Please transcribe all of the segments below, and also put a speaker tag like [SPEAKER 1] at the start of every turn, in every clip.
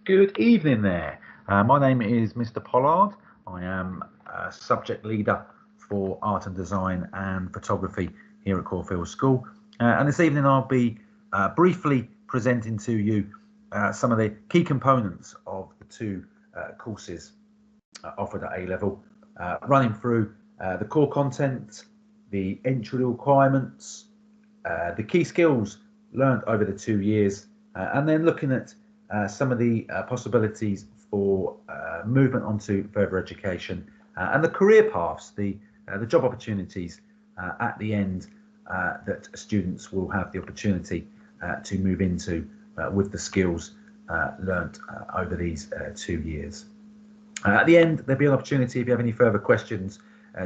[SPEAKER 1] Good evening there. My name is Mr. Pollard. I am a subject leader for art and design and photography here at Caulfield School. And this evening I'll be briefly presenting to you some of the key components of the two courses offered at A-level, running through the core content, the entry requirements, the key skills learned over the 2 years, and then looking at some of the possibilities for movement onto further education and the career paths, the job opportunities at the end that students will have the opportunity to move into with the skills learnt over these 2 years. At the end, there'll be an opportunity, if you have any further questions,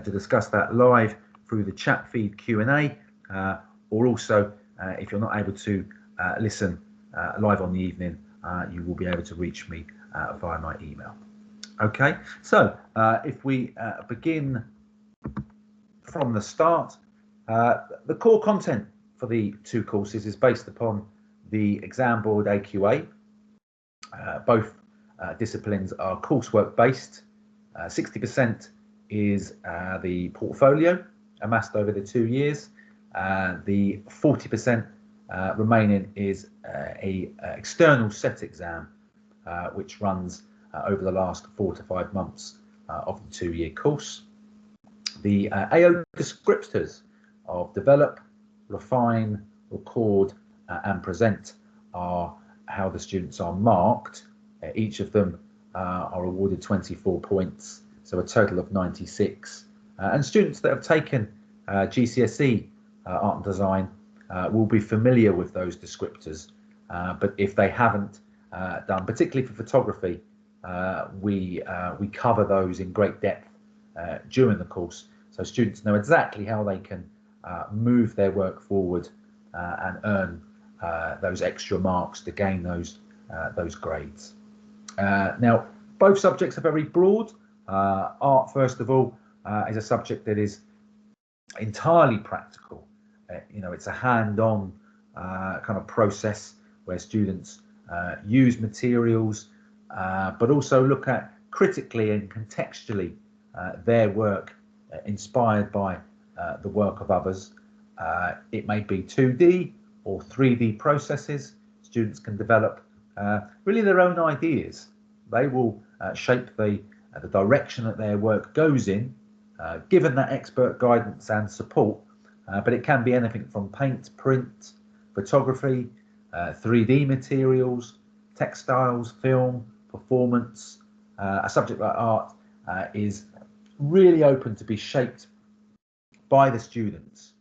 [SPEAKER 1] to discuss that live through the chat feed Q&A, or also if you're not able to listen live on the evening, you will be able to reach me via my email. Okay, so if we begin from the start, the core content for the two courses is based upon the exam board AQA. Both disciplines are coursework based. 60% is the portfolio amassed over the 2 years. The 40% remaining is a external set exam, which runs over the last 4 to 5 months of the 2-year course. The AO descriptors of develop, refine, record, and present are how the students are marked. Each of them are awarded 24 points, so a total of 96. And students that have taken GCSE art and design will be familiar with those descriptors, but if they haven't done, particularly for photography, we cover those in great depth during the course, so students know exactly how they can move their work forward and earn those extra marks to gain those grades. Now, both subjects are very broad. Art, first of all, is a subject that is entirely practical. It's a hand-on kind of process where students use materials, but also look at critically and contextually their work inspired by the work of others. It may be 2D or 3D processes. Students can develop really their own ideas. They will shape the direction that their work goes in, given that expert guidance and support, but it can be anything from paint, print, photography, 3D materials, textiles, film, performance. A subject like art is really open to be shaped by the students.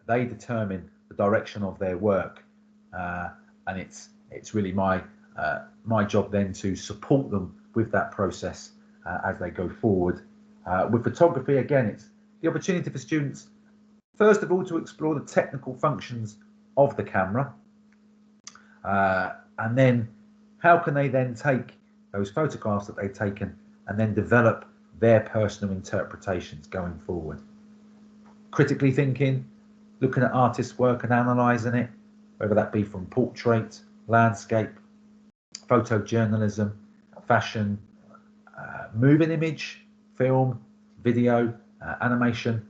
[SPEAKER 1] They determine the direction of their work, and it's really my job then to support them with that process as they go forward. With photography, again, it's the opportunity for students, first of all, to explore the technical functions of the camera, and then how can they then take those photographs that they've taken and then develop their personal interpretations going forward. Critically thinking, looking at artists' work and analysing it, whether that be from portrait, landscape, photojournalism, fashion, moving image, film, video, animation.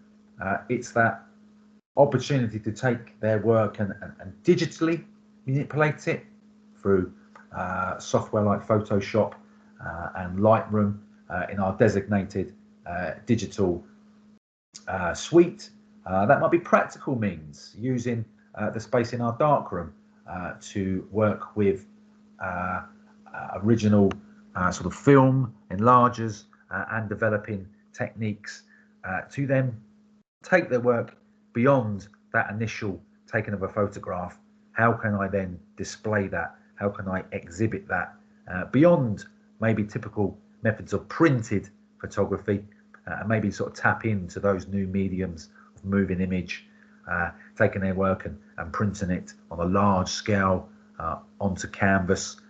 [SPEAKER 1] It's that opportunity to take their work and digitally manipulate it through software like Photoshop and Lightroom in our designated digital suite. That might be practical means, using the space in our darkroom to work with original sort of film enlargers and developing techniques to then take their work beyond that initial taking of a photograph. How can I then display that? How can I exhibit that beyond maybe typical methods of printed photography, and maybe sort of tap into those new mediums of moving image, taking their work and printing it on a large scale onto canvas.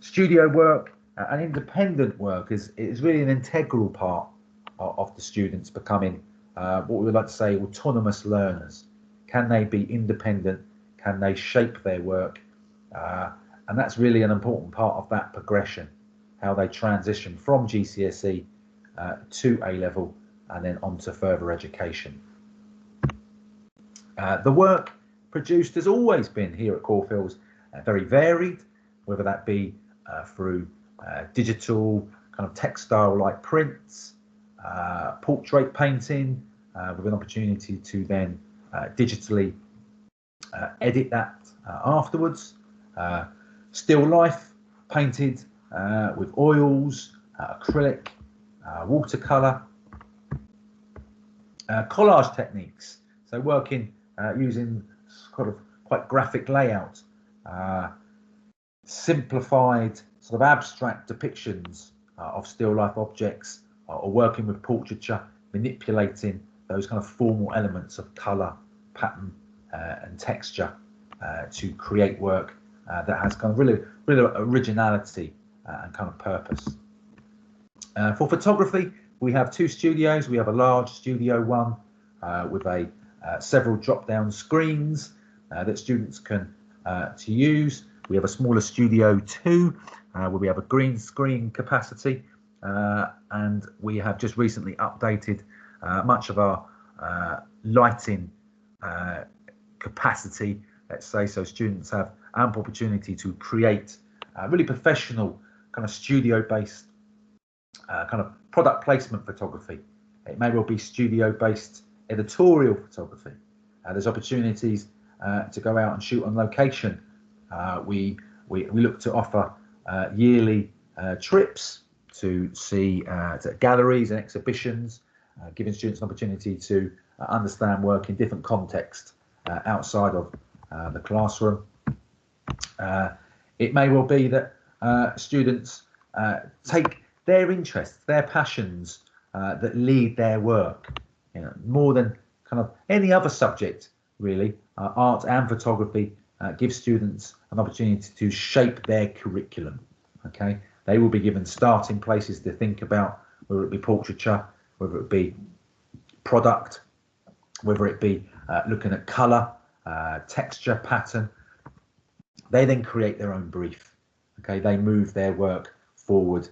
[SPEAKER 1] Studio work and independent work is really an integral part of the students becoming what we would like to say autonomous learners. Can they be independent? Can they shape their work And that's really an important part of that progression, how they transition from GCSE to A-level and then on to further education. The work produced has always been here at Caulfield very varied, whether that be through digital kind of textile like prints, portrait painting with an opportunity to then digitally edit that afterwards, still life painted with oils, acrylic, watercolour, collage techniques, so working using sort of quite graphic layout, simplified sort of abstract depictions of still life objects, or working with portraiture, manipulating those kind of formal elements of colour, pattern and texture to create work that has kind of really originality and kind of purpose. For photography, we have two studios. We have a large studio one with several drop-down screens that students can to use. We have a smaller studio 2 where we have a green screen capacity, and we have just recently updated much of our lighting capacity, let's say, so students have ample opportunity to create really professional kind of studio-based kind of product placement photography. It may well be studio-based editorial photography. There's opportunities to go out and shoot on location. We look to offer yearly trips to see to galleries and exhibitions, giving students an opportunity to understand work in different contexts outside of the classroom. It may well be that students take their interests, their passions that lead their work, more than kind of any other subject really. Art and photography give students an opportunity to shape their curriculum. Okay, they will be given starting places to think about, whether it be portraiture, whether it be product, whether it be looking at colour, texture, pattern. They then create their own brief. Okay, they move their work forward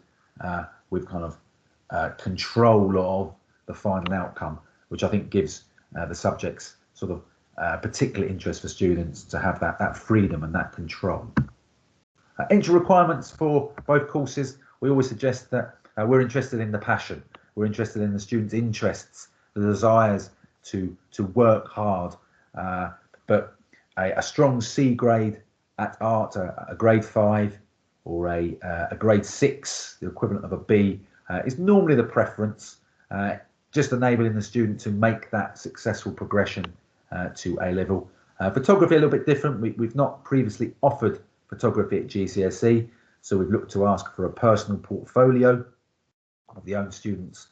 [SPEAKER 1] with kind of control of the final outcome, which I think gives the subjects sort of particular interest for students to have that freedom and that control. Entry requirements for both courses, we always suggest that we're interested in the passion, we're interested in the students' interests, the desires to work hard, but a strong C grade at art, a grade 5 or a grade 6, the equivalent of a B, is normally the preference, just enabling the student to make that successful progression to A-level. Photography a little bit different. We've not previously offered photography at GCSE, so we've looked to ask for a personal portfolio of the own students'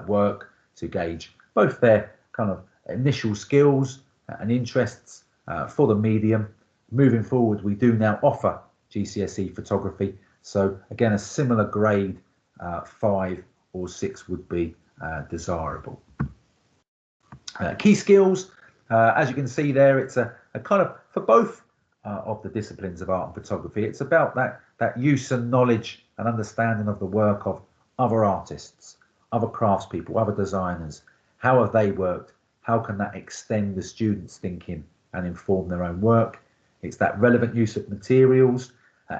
[SPEAKER 1] work to gauge both their kind of initial skills and interests for the medium. Moving forward, we do now offer GCSE photography, so again a similar grade 5 or 6 would be desirable. Key skills, as you can see there, it's a kind of, for both of the disciplines of art and photography, it's about that use and knowledge and understanding of the work of other artists, other craftspeople, other designers. How have they worked? How can that extend the students' thinking and inform their own work? It's that relevant use of materials.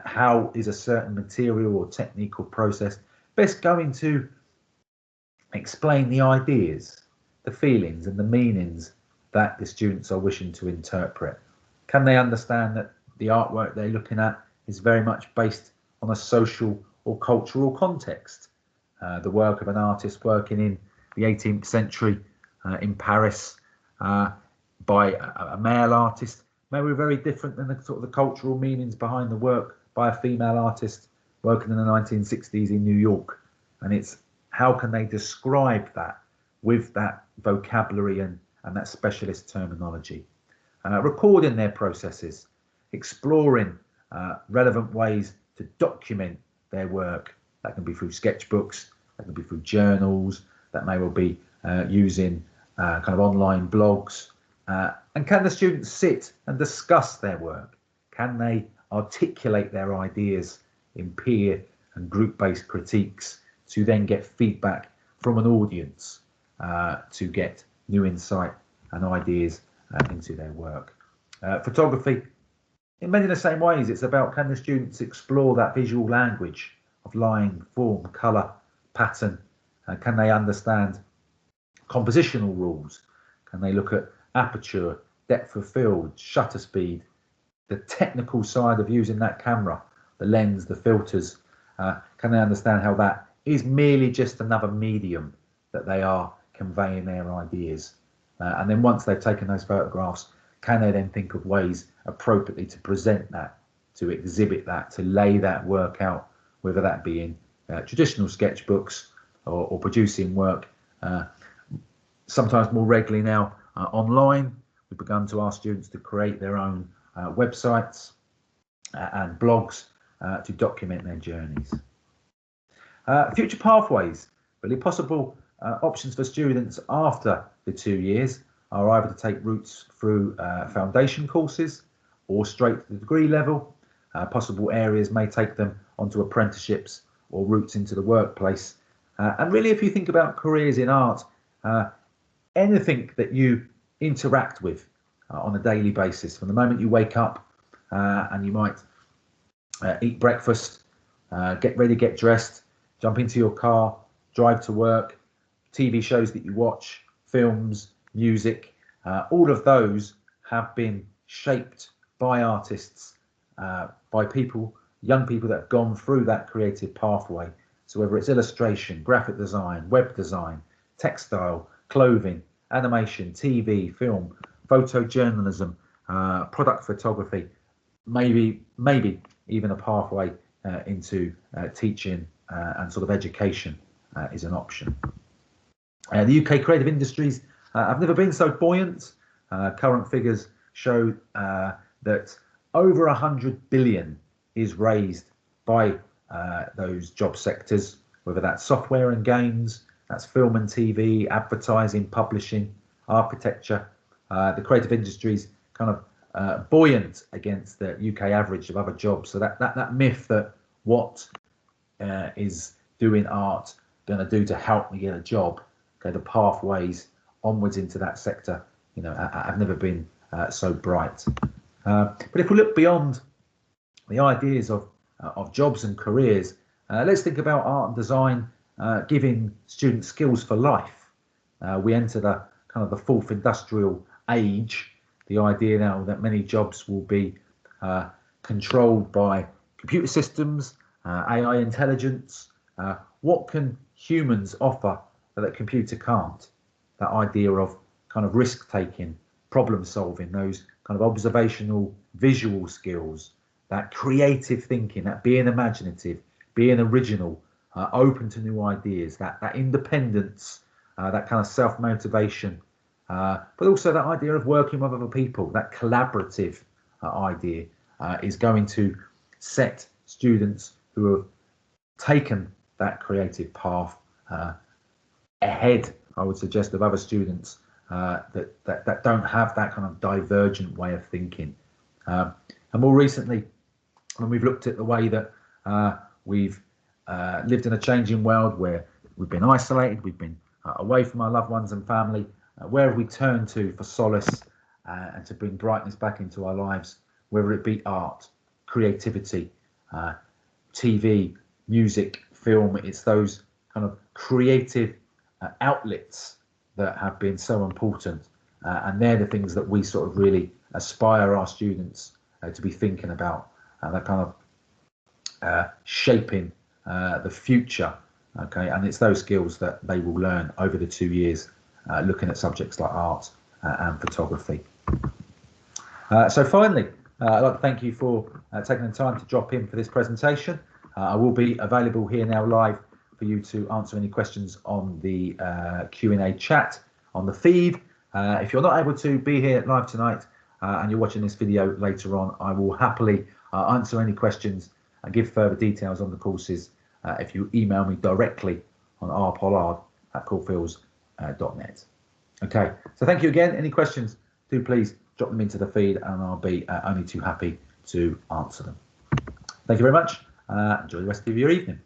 [SPEAKER 1] How is a certain material or technique or process best going to explain the ideas, the feelings and the meanings that the students are wishing to interpret? Can they understand that the artwork they're looking at is very much based on a social or cultural context? The work of an artist working in the 18th century in Paris by a male artist may be very different than the sort of the cultural meanings behind the work by a female artist working in the 1960s in New York. And it's how can they describe that with that vocabulary and that specialist terminology, recording their processes, exploring relevant ways to document their work. That can be through sketchbooks, that can be through journals, that may well be using kind of online blogs. And can the students sit and discuss their work? Can they articulate their ideas in peer and group-based critiques to then get feedback from an audience to get new insight and ideas into their work. Photography, in many of the same ways, it's about, can the students explore that visual language of line, form, colour, pattern? Can they understand compositional rules? Can they look at aperture, depth of field, shutter speed, the technical side of using that camera, the lens, the filters? Can they understand how that is merely just another medium that they are conveying their ideas? And then once they've taken those photographs, can they then think of ways appropriately to present that, to exhibit that, to lay that work out, whether that be in traditional sketchbooks or producing work, sometimes more regularly now online. We've begun to ask students to create their own websites and blogs to document their journeys. Future pathways, really possible options for students after the 2 years are either to take routes through foundation courses or straight to the degree level. Possible areas may take them onto apprenticeships or routes into the workplace. And really, if you think about careers in art, anything that you interact with on a daily basis, from the moment you wake up and you might eat breakfast, get ready, get dressed, jump into your car, drive to work, TV shows that you watch, films, music, all of those have been shaped by artists, by people, young people that have gone through that creative pathway. So whether it's illustration, graphic design, web design, textile, clothing, animation, TV, film, photojournalism, product photography, maybe even a pathway into teaching and sort of education is an option. The UK creative industries have never been so buoyant. Current figures show that over 100 billion is raised by those job sectors, whether that's software and games, that's film and TV, advertising, publishing, architecture. The creative industries kind of buoyant against the UK average of other jobs. So that myth that what is doing art going to do to help me get a job, okay, the pathways onwards into that sector, you know, have never been so bright. But if we look beyond the ideas of jobs and careers, let's think about art and design giving students skills for life. We enter the kind of the fourth industrial age. The idea now that many jobs will be controlled by computer systems, AI intelligence. What can humans offer that a computer can't? That idea of kind of risk taking, problem solving, those kind of observational visual skills, that creative thinking, that being imaginative, being original, open to new ideas, that independence, that kind of self-motivation, but also that idea of working with other people, that collaborative idea is going to set students who have taken that creative path ahead, I would suggest, of other students that don't have that kind of divergent way of thinking. And more recently, when we've looked at the way that we've lived in a changing world where we've been isolated, we've been away from our loved ones and family, where have we turned to for solace and to bring brightness back into our lives, whether it be art, creativity, TV, music, film. It's those kind of creative outlets that have been so important, and they're the things that we sort of really aspire our students to be thinking about, and that kind of shaping the future. Okay, and it's those skills that they will learn over the 2 years, looking at subjects like art and photography. So finally, I'd like to thank you for taking the time to drop in for this presentation. I will be available here now live for you to answer any questions on the Q&A chat on the feed. If you're not able to be here live tonight and you're watching this video later on, I will happily answer any questions and give further details on the courses if you email me directly on rpollard@caulfields.net. Okay, so thank you again. Any questions, do please drop them into the feed and I'll be only too happy to answer them. Thank you very much. Enjoy the rest of your evening.